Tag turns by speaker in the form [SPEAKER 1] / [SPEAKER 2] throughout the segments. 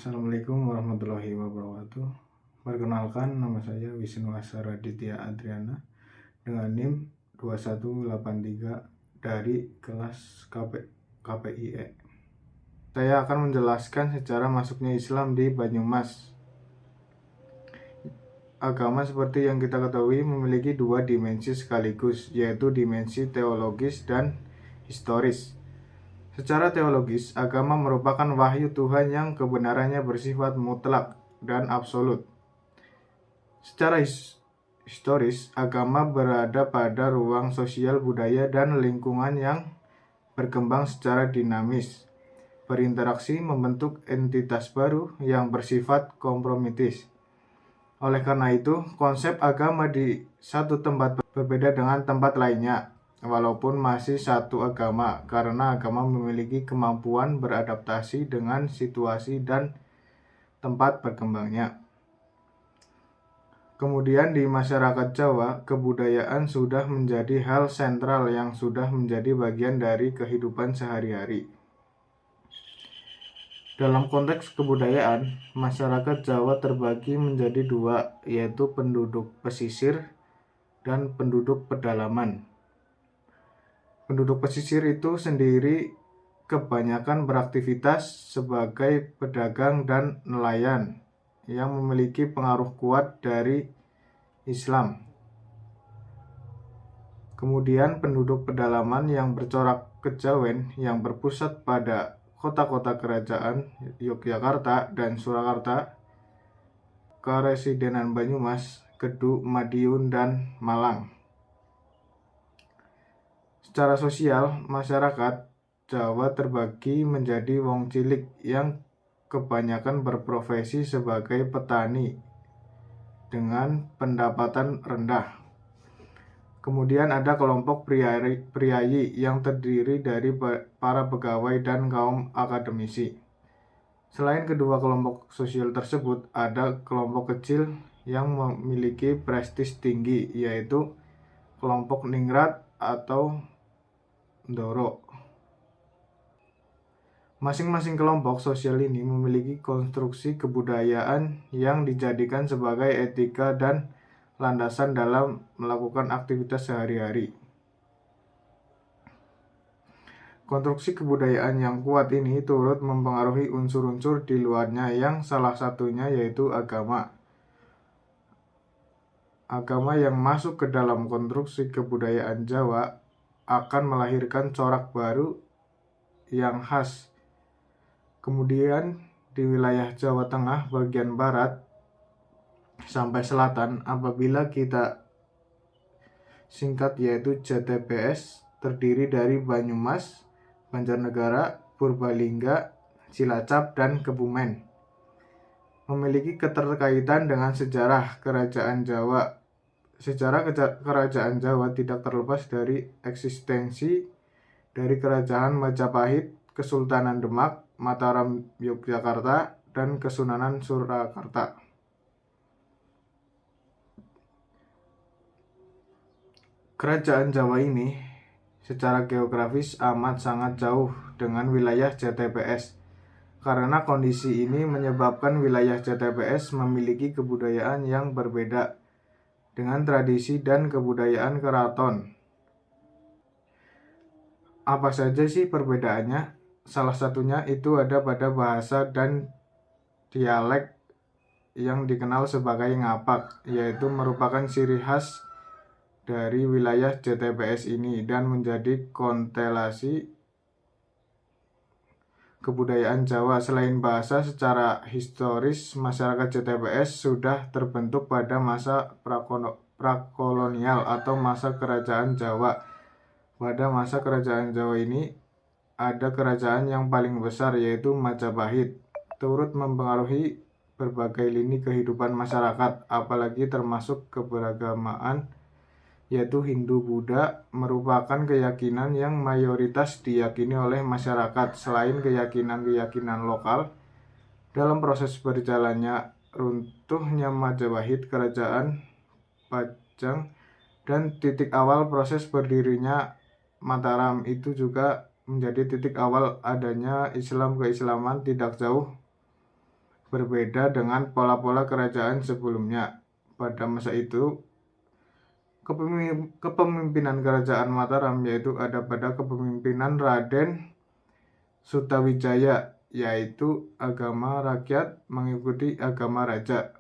[SPEAKER 1] Assalamualaikum warahmatullahi wabarakatuh. Perkenalkan, nama saya Wisnu Asaraditya Adriana dengan NIM 2183 dari kelas KPIE. Saya akan menjelaskan secara masuknya Islam di Banyumas. Agama seperti yang kita ketahui memiliki dua dimensi sekaligus, yaitu dimensi teologis dan historis. Secara teologis, agama merupakan wahyu Tuhan yang kebenarannya bersifat mutlak dan absolut. Secara historis, agama berada pada ruang sosial, budaya, dan lingkungan yang berkembang secara dinamis, berinteraksi membentuk entitas baru yang bersifat kompromitis. Oleh karena itu, konsep agama di satu tempat berbeda dengan tempat lainnya, walaupun masih satu agama, karena agama memiliki kemampuan beradaptasi dengan situasi dan tempat berkembangnya. Kemudian di masyarakat Jawa, kebudayaan sudah menjadi hal sentral yang sudah menjadi bagian dari kehidupan sehari-hari. Dalam konteks kebudayaan, masyarakat Jawa terbagi menjadi dua, yaitu penduduk pesisir dan penduduk pedalaman. Penduduk pesisir itu sendiri kebanyakan beraktivitas sebagai pedagang dan nelayan yang memiliki pengaruh kuat dari Islam. Kemudian penduduk pedalaman yang bercorak kejawen yang berpusat pada kota-kota kerajaan Yogyakarta dan Surakarta, Karesidenan Banyumas, Kedung, Madiun, dan Malang. Secara sosial, masyarakat Jawa terbagi menjadi wong cilik yang kebanyakan berprofesi sebagai petani dengan pendapatan rendah. Kemudian ada kelompok priayi yang terdiri dari para pegawai dan kaum akademisi. Selain kedua kelompok sosial tersebut, ada kelompok kecil yang memiliki prestis tinggi, yaitu kelompok ningrat atau Ndoro. Masing-masing kelompok sosial ini memiliki konstruksi kebudayaan yang dijadikan sebagai etika dan landasan dalam melakukan aktivitas sehari-hari. Konstruksi kebudayaan yang kuat ini turut mempengaruhi unsur-unsur di luarnya yang salah satunya yaitu agama. Agama yang masuk ke dalam konstruksi kebudayaan Jawa akan melahirkan corak baru yang khas. Kemudian di wilayah Jawa Tengah bagian barat sampai selatan, apabila kita singkat yaitu JTBS, terdiri dari Banyumas, Banjarnegara, Purbalingga, Cilacap, dan Kebumen. Memiliki keterkaitan dengan sejarah kerajaan Jawa. Sejarah kerajaan Jawa tidak terlepas dari eksistensi dari Kerajaan Majapahit, Kesultanan Demak, Mataram Yogyakarta, dan Kesunanan Surakarta. Kerajaan Jawa ini secara geografis amat sangat jauh dengan wilayah JTBS. Karena kondisi ini menyebabkan wilayah JTBS memiliki kebudayaan yang berbeda dengan tradisi dan kebudayaan keraton. Apa saja sih perbedaannya? Salah satunya itu ada pada bahasa dan dialek yang dikenal sebagai ngapak, yaitu merupakan ciri khas dari wilayah JTBS ini dan menjadi konstelasi kebudayaan Jawa. Selain bahasa, secara historis masyarakat JTBS sudah terbentuk pada masa prakolonial atau masa kerajaan Jawa. Pada masa kerajaan Jawa ini ada kerajaan yang paling besar yaitu Majapahit, turut mempengaruhi berbagai lini kehidupan masyarakat, apalagi termasuk keberagamaan yaitu Hindu-Buddha, merupakan keyakinan yang mayoritas diyakini oleh masyarakat. Selain keyakinan-keyakinan lokal, dalam proses berjalannya runtuhnya Majapahit, Kerajaan Pajang, dan titik awal proses berdirinya Mataram itu juga menjadi titik awal adanya Islam. Keislaman tidak jauh berbeda dengan pola-pola kerajaan sebelumnya. Pada masa itu, kepemimpinan kerajaan Mataram yaitu ada pada kepemimpinan Raden Sutawijaya, yaitu agama rakyat mengikuti agama raja.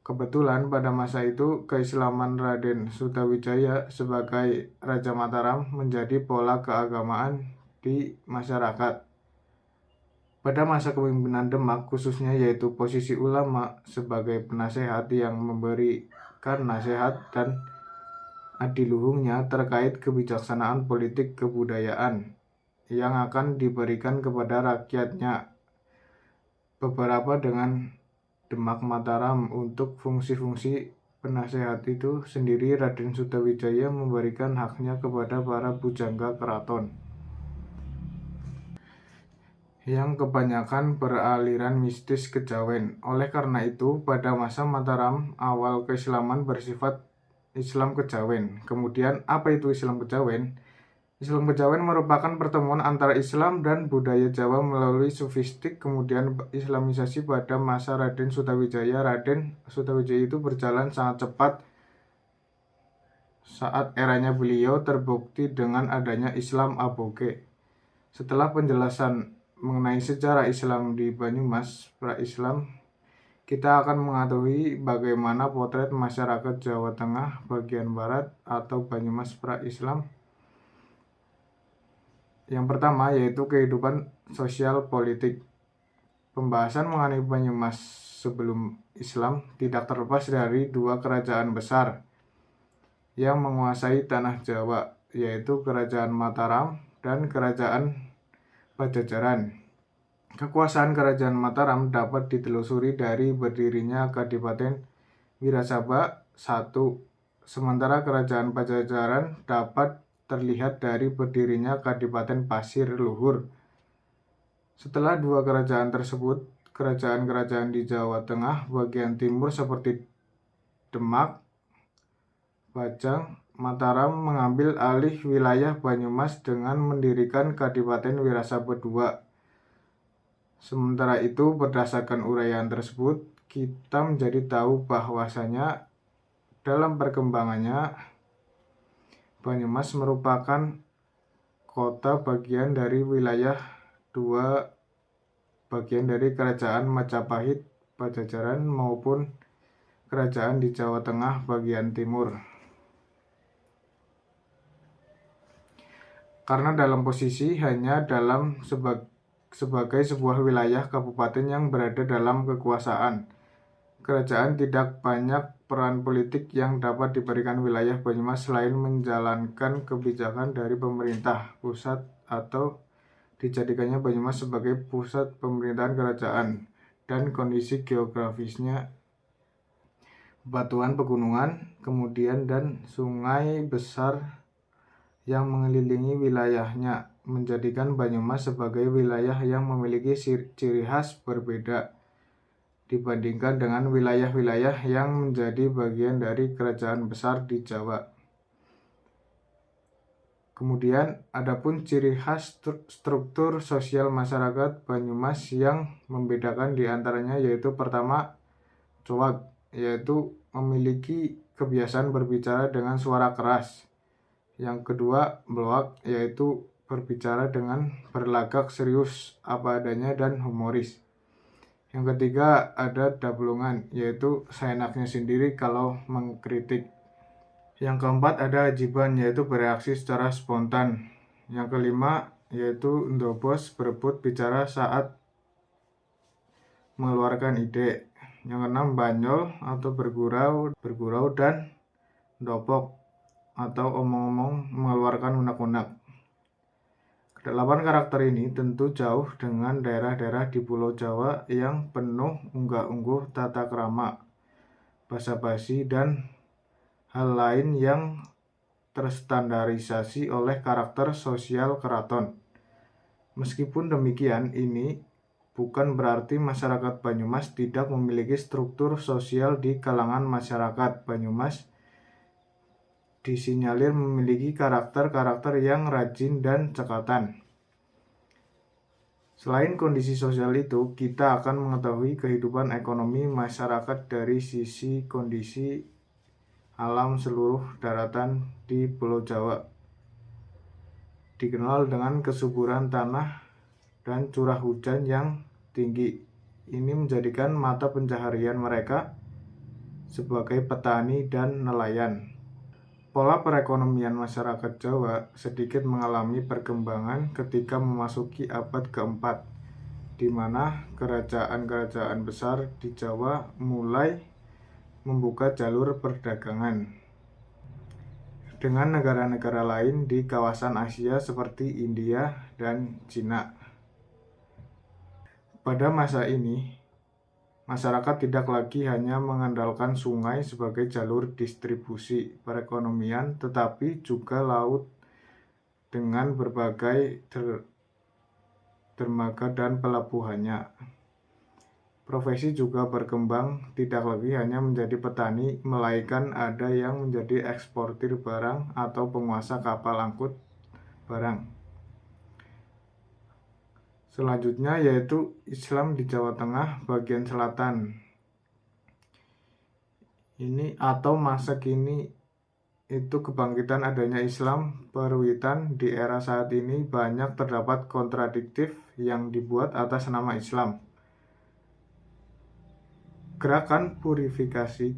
[SPEAKER 1] Kebetulan pada masa itu keislaman Raden Sutawijaya sebagai Raja Mataram menjadi pola keagamaan di masyarakat. Pada masa kepemimpinan Demak khususnya, yaitu posisi ulama sebagai penasehat yang memberikan nasihat dan adiluhungnya terkait kebijaksanaan politik kebudayaan yang akan diberikan kepada rakyatnya. Beberapa dengan Demak Mataram untuk fungsi-fungsi penasehat itu sendiri, Raden Sutawijaya memberikan haknya kepada para bujangga keraton yang kebanyakan beraliran mistis kejawen. Oleh karena itu, pada masa Mataram, awal keislaman bersifat Islam kejawen. Kemudian, apa itu Islam kejawen? Islam kejawen merupakan pertemuan antara Islam dan budaya Jawa melalui sufistik, kemudian islamisasi pada masa Raden Sutawijaya. Raden Sutawijaya itu berjalan sangat cepat saat eranya beliau terbukti dengan adanya Islam aboge. Setelah penjelasan mengenai sejarah Islam di Banyumas pra-Islam, kita akan mengetahui bagaimana potret masyarakat Jawa Tengah bagian barat atau Banyumas pra-Islam. Yang pertama yaitu kehidupan sosial politik. Pembahasan mengenai Banyumas sebelum Islam tidak terlepas dari dua kerajaan besar yang menguasai tanah Jawa, yaitu Kerajaan Mataram dan Kerajaan Pajajaran. Kekuasaan Kerajaan Mataram dapat ditelusuri dari berdirinya Kadipaten Wirasaba I, sementara Kerajaan Pajajaran dapat terlihat dari berdirinya Kadipaten Pasir Luhur. Setelah dua kerajaan tersebut, kerajaan-kerajaan di Jawa Tengah bagian timur seperti Demak, Bajang, Mataram mengambil alih wilayah Banyumas dengan mendirikan Kadipaten Wirasaba II. Sementara itu, berdasarkan uraian tersebut, kita menjadi tahu bahwasanya dalam perkembangannya Banyumas merupakan kota bagian dari wilayah dua bagian dari Kerajaan Majapahit Pajajaran maupun kerajaan di Jawa Tengah bagian timur. Karena dalam posisi hanya sebagai sebuah wilayah kabupaten yang berada dalam kekuasaan kerajaan, tidak banyak peran politik yang dapat diberikan wilayah Banyumas selain menjalankan kebijakan dari pemerintah pusat atau dijadikannya Banyumas sebagai pusat pemerintahan kerajaan dan kondisi geografisnya batuan pegunungan, kemudian dan sungai besar yang mengelilingi wilayahnya menjadikan Banyumas sebagai wilayah yang memiliki ciri khas berbeda dibandingkan dengan wilayah-wilayah yang menjadi bagian dari kerajaan besar di Jawa. Kemudian adapun ciri khas struktur sosial masyarakat Banyumas yang membedakan diantaranya yaitu pertama, coak, yaitu memiliki kebiasaan berbicara dengan suara keras. Yang kedua, bloak, yaitu berbicara dengan berlagak serius apa adanya dan humoris. Yang ketiga, ada dablongan, yaitu seenaknya sendiri kalau mengkritik. Yang keempat, ada ajiban, yaitu bereaksi secara spontan. Yang kelima, yaitu ndobos, berebut bicara saat mengeluarkan ide. Yang keenam, banyol atau bergurau dan ndopok atau omong-omong mengeluarkan unek-unek. Kedelapan karakter ini tentu jauh dengan daerah-daerah di Pulau Jawa yang penuh unggah-ungguh tata krama, basa-basi, dan hal lain yang terstandarisasi oleh karakter sosial keraton. Meskipun demikian, ini bukan berarti masyarakat Banyumas tidak memiliki struktur sosial. Di kalangan masyarakat Banyumas disinyalir memiliki karakter-karakter yang rajin dan cekatan. Selain kondisi sosial itu, kita akan mengetahui kehidupan ekonomi masyarakat dari sisi kondisi alam seluruh daratan di Pulau Jawa. Dikenal dengan kesuburan tanah dan curah hujan yang tinggi. Ini menjadikan mata pencaharian mereka sebagai petani dan nelayan. Pola perekonomian masyarakat Jawa sedikit mengalami perkembangan ketika memasuki abad keempat, di mana kerajaan-kerajaan besar di Jawa mulai membuka jalur perdagangan dengan negara-negara lain di kawasan Asia seperti India dan Cina. Pada masa ini, masyarakat tidak lagi hanya mengandalkan sungai sebagai jalur distribusi perekonomian, tetapi juga laut dengan berbagai dermaga dan pelabuhannya. Profesi juga berkembang, tidak lagi hanya menjadi petani, melainkan ada yang menjadi eksportir barang atau penguasa kapal angkut barang. Selanjutnya yaitu Islam di Jawa Tengah bagian selatan. Ini atau masa kini itu kebangkitan adanya Islam perwitan di era saat ini banyak terdapat kontradiktif yang dibuat atas nama Islam. Gerakan purifikasi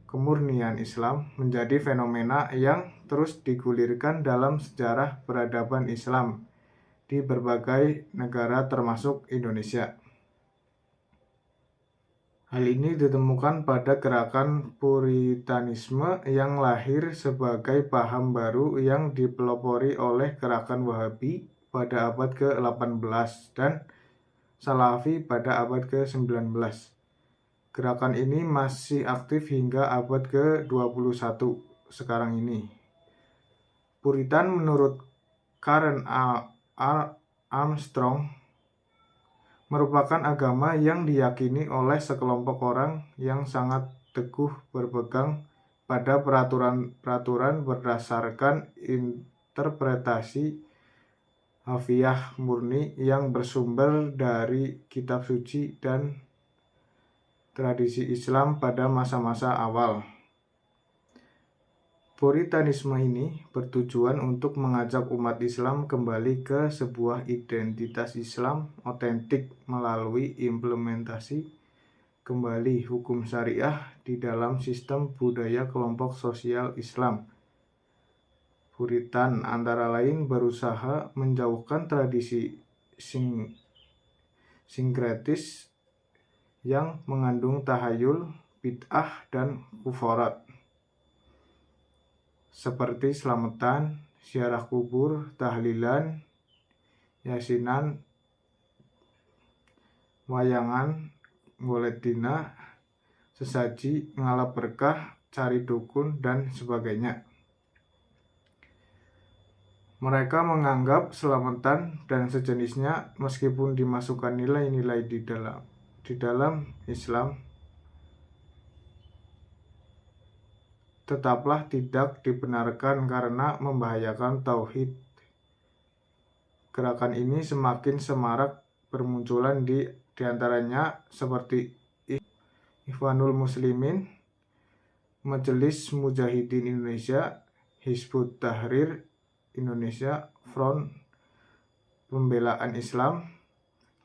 [SPEAKER 1] kemurnian Islam menjadi fenomena yang terus digulirkan dalam sejarah peradaban Islam di berbagai negara termasuk Indonesia. Hal ini ditemukan pada gerakan Puritanisme yang lahir sebagai paham baru yang dipelopori oleh gerakan Wahabi pada abad ke-18 dan Salafi pada abad ke-19. Gerakan ini masih aktif hingga abad ke-21 sekarang ini. Puritan menurut Karen Armstrong merupakan agama yang diyakini oleh sekelompok orang yang sangat teguh berpegang pada peraturan-peraturan berdasarkan interpretasi hafiyah murni yang bersumber dari kitab suci dan tradisi Islam pada masa-masa awal. Puritanisme ini bertujuan untuk mengajak umat Islam kembali ke sebuah identitas Islam otentik melalui implementasi kembali hukum syariah di dalam sistem budaya kelompok sosial Islam. Puritan antara lain berusaha menjauhkan tradisi sinkretis yang mengandung tahayul, bid'ah, dan kufarat, seperti selamatan, ziarah kubur, tahlilan, yasinan, wayangan, golek dina, sesaji, ngalap berkah, cari dukun, dan sebagainya. Mereka menganggap selamatan dan sejenisnya meskipun dimasukkan nilai-nilai di dalam Islam tetaplah tidak dibenarkan karena membahayakan tauhid. Gerakan ini semakin semarak bermunculan di antaranya seperti Ikhwanul Muslimin, Majelis Mujahidin Indonesia, Hizbut Tahrir Indonesia, Front Pembelaan Islam,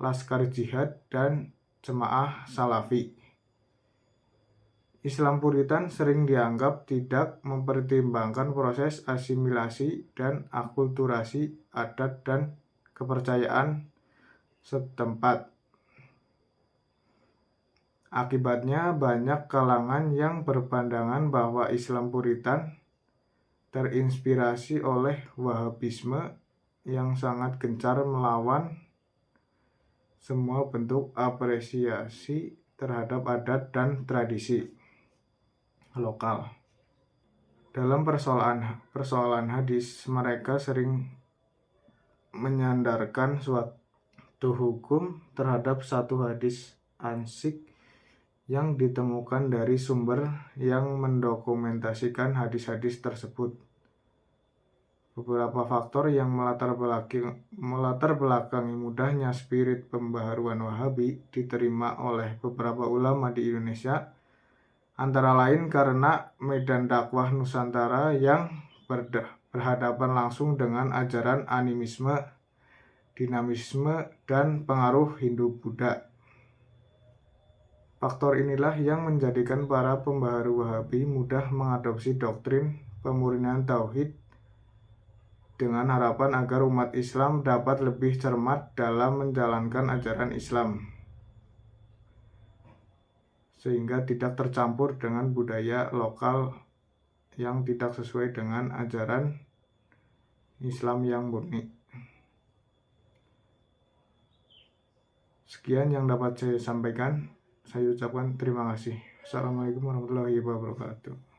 [SPEAKER 1] Laskar Jihad, dan Jemaah Salafi. Islam Puritan sering dianggap tidak mempertimbangkan proses asimilasi dan akulturasi adat dan kepercayaan setempat. Akibatnya banyak kalangan yang berpandangan bahwa Islam Puritan terinspirasi oleh Wahabisme yang sangat gencar melawan semua bentuk apresiasi terhadap adat dan tradisi lokal. Dalam persoalan hadis, mereka sering menyandarkan suatu hukum terhadap satu hadis ansik yang ditemukan dari sumber yang mendokumentasikan hadis-hadis tersebut. Beberapa faktor yang melatar belakangi mudahnya spirit pembaharuan Wahabi diterima oleh beberapa ulama di Indonesia, antara lain karena medan dakwah Nusantara yang berhadapan langsung dengan ajaran animisme, dinamisme, dan pengaruh Hindu-Buddha. Faktor inilah yang menjadikan para pembaharu Wahabi mudah mengadopsi doktrin pemurnian tauhid dengan harapan agar umat Islam dapat lebih cermat dalam menjalankan ajaran Islam, sehingga tidak tercampur dengan budaya lokal yang tidak sesuai dengan ajaran Islam yang murni. Sekian yang dapat saya sampaikan. Saya ucapkan terima kasih. Assalamualaikum warahmatullahi wabarakatuh.